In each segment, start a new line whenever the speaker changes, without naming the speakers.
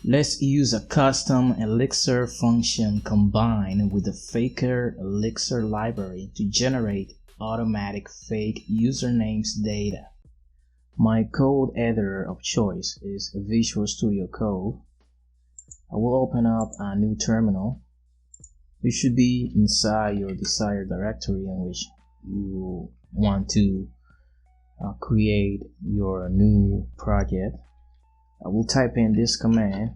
Let's use a custom Elixir function combined with the Faker Elixir library to generate automatic fake usernames data. My code editor of choice is Visual Studio Code. I will open up a new terminal. You should be inside your desired directory in which you want to create your new project. I will type in this command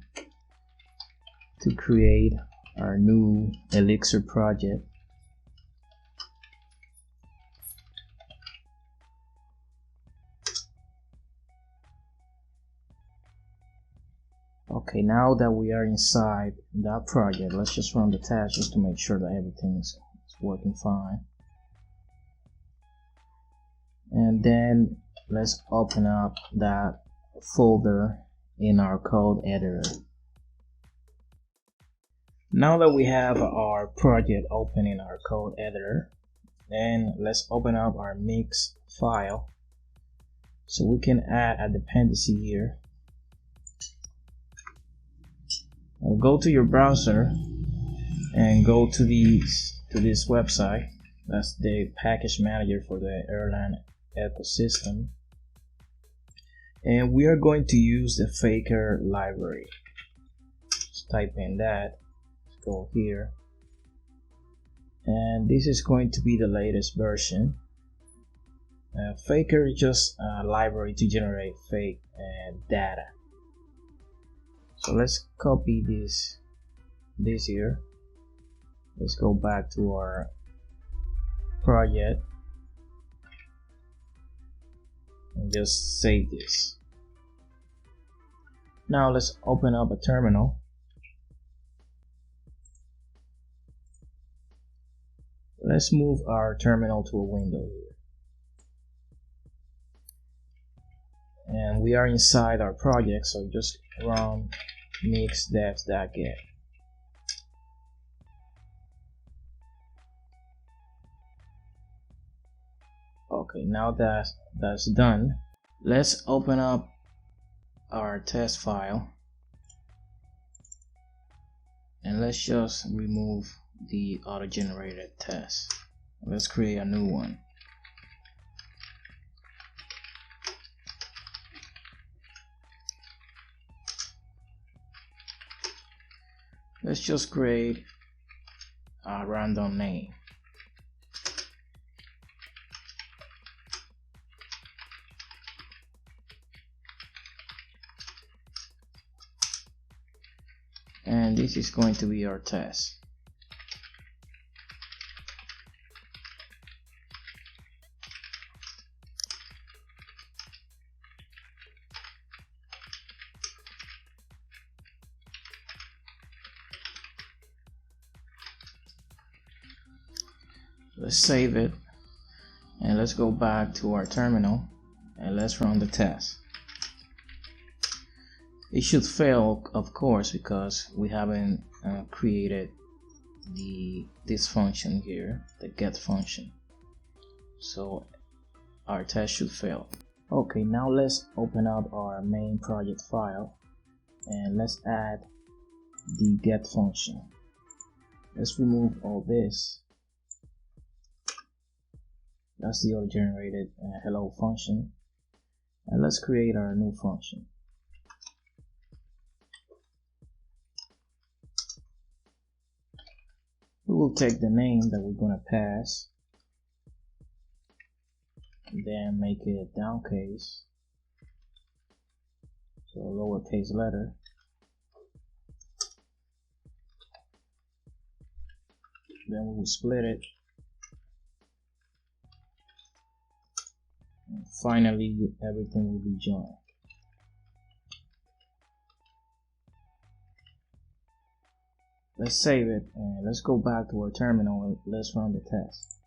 to create our new Elixir project. Okay, now that we are inside that project, let's just run the test just to make sure that everything is working fine. And then let's open up that folder in our code editor. Now that we have our project open in our code editor, then let's open up our mix file so we can add a dependency here. Go to your browser and go to this website. That's the package manager for the Erlang ecosystem, and we are going to use the Faker library. Just type in that. Let's go here, and this is going to be the latest version. Faker is just a library to generate fake data. So let's copy this here. Let's go back to our project and just save this. Now let's open up a terminal. Let's move our terminal to a window here. And we are inside our project, so just run mix devs.get. Okay, now that's done, let's open up our test file and let's just remove the auto-generated test. Let's create a new one. Let's just create a random name. And this is going to be our test. Let's save it and let's go back to our terminal and let's run the test. It should fail, of course, because we haven't created this function here, the get function. So our test should fail. Okay, now let's open up our main project file and let's add the get function. Let's remove all this. That's the auto-generated hello function, and let's create our new function. We will take the name that we're going to pass, and then make it downcase, so lowercase letter. Then we will split it. And finally, everything will be joined. Let's save it and let's go back to our terminal and let's run the test.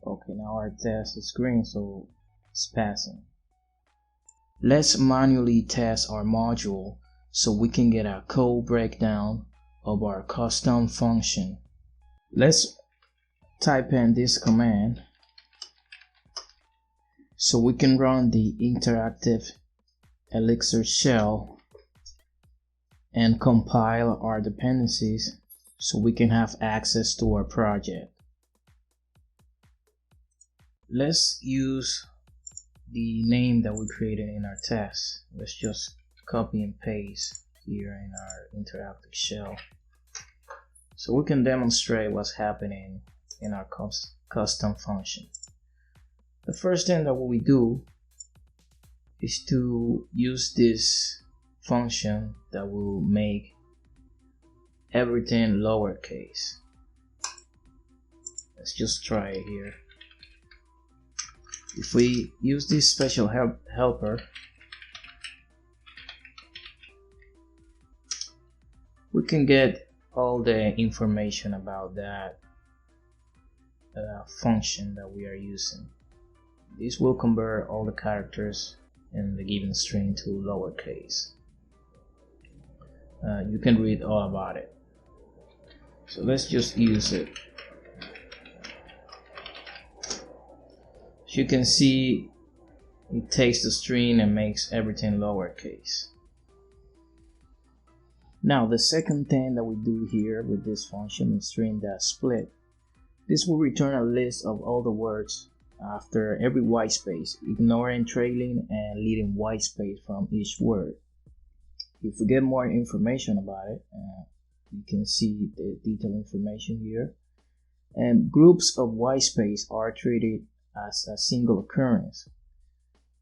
Okay, now our test is green, so it's passing. Let's manually test our module so we can get a code breakdown of our custom function. Let's type in this command So we can run the interactive Elixir shell and compile our dependencies so we can have access to our project. Let's use the name that we created in our test. Let's just copy and paste here in our interactive shell so we can demonstrate what's happening in our custom function. The first thing that we do is to use this function that will make everything lowercase. Let's just try it here. If we use this special helper, we can get all the information about that function that we are using. This will convert all the characters in the given string to lowercase. You can read all about it. So let's just use it. As you can see, it takes the string and makes everything lowercase. Now the second thing that we do here with this function is string.split. This will return a list of all the words after every white space, ignoring trailing and leaving white space from each word. If we get more information about it, you can see the detailed information here. And groups of white space are treated as a single occurrence,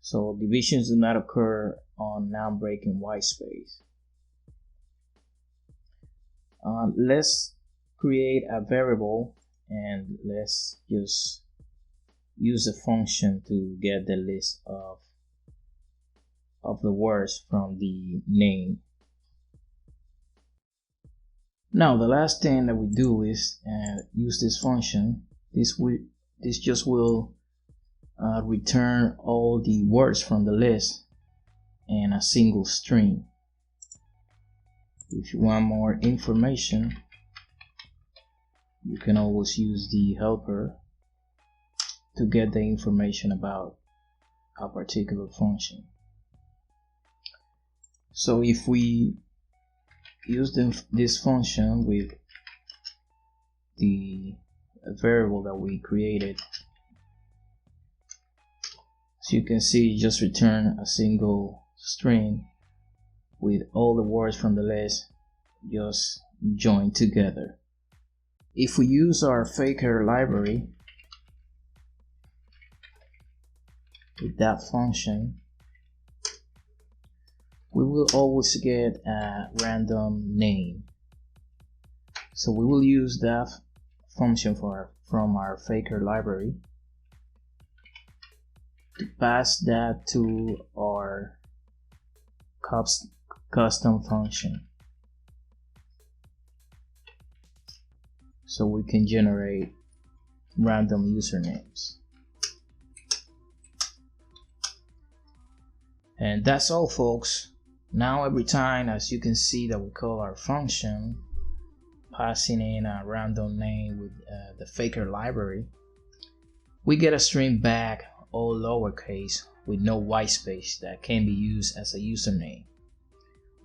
so divisions do not occur on non-breaking white space. Let's create a variable and let's just use a function to get the list of the words from the name. Now the last thing that we do is use this function. This just will return all the words from the list in a single string. If you want more information, you can always use the helper to get the information about a particular function. So if we use this function with the variable that we created, so you can see just return a single string with all the words from the list just joined together. If we use our Faker library with that function, we will always get a random name. So we will use that function from our Faker library to pass that to our custom function, so we can generate random usernames. And that's all, folks. Now every time, as you can see, that we call our function, passing in a random name with the Faker library, we get a string back all lowercase with no white space that can be used as a username.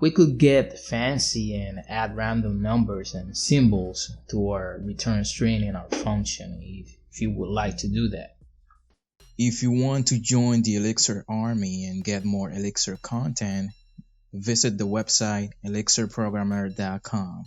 We could get fancy and add random numbers and symbols to our return string in our function if you would like to do that. If you want to join the Elixir army and get more Elixir content, visit the website elixirprogrammer.com.